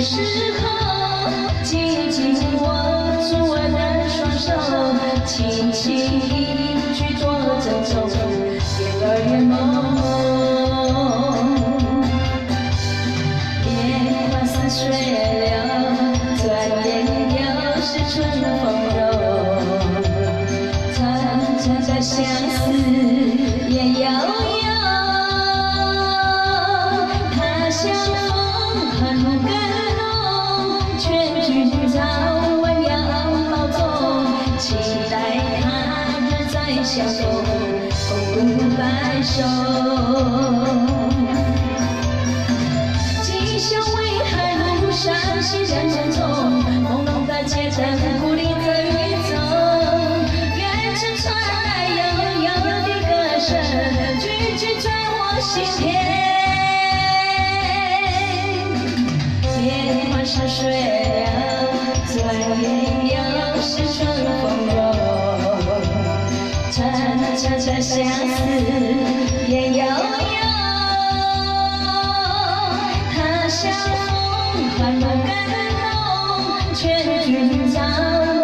时候，紧紧握住我的双手，轻轻一句多珍重，月儿圆梦。年华似水流，转眼又是春风柔。长长的相思也悠悠，他乡风很更浓，劝君早晚要保重，期待他日再相逢，共度白首。今宵为何路上行人匆匆，朦胧的街灯孤立着雨中，远处传来悠悠的歌声，句句在我心田。年华似水流，转眼又是春风柔。长长的相思也悠悠，他乡风很更浓，劝君早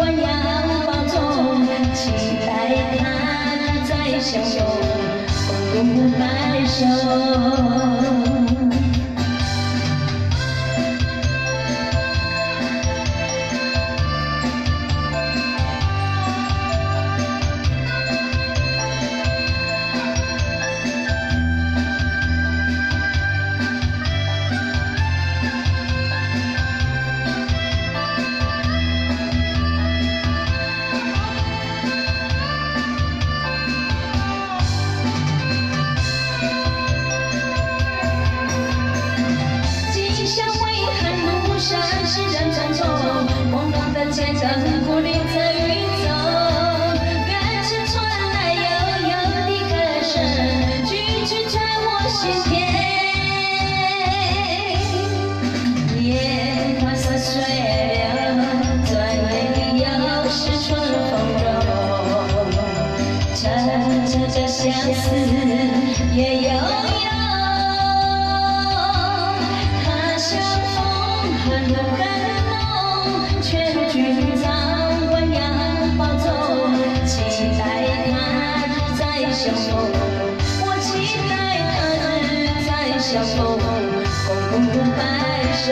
晚要保重，期待他日再相逢，共度白首。行人匆匆，朦胧的街灯孤立着雨中，远处传来悠悠的歌声，句句在我心田。年华似水流，转眼又是春风柔。长长的相思也悠悠，他乡风很更浓，劝君早晚要保重，期待他日再相逢。我期待他日再相逢，共度白首。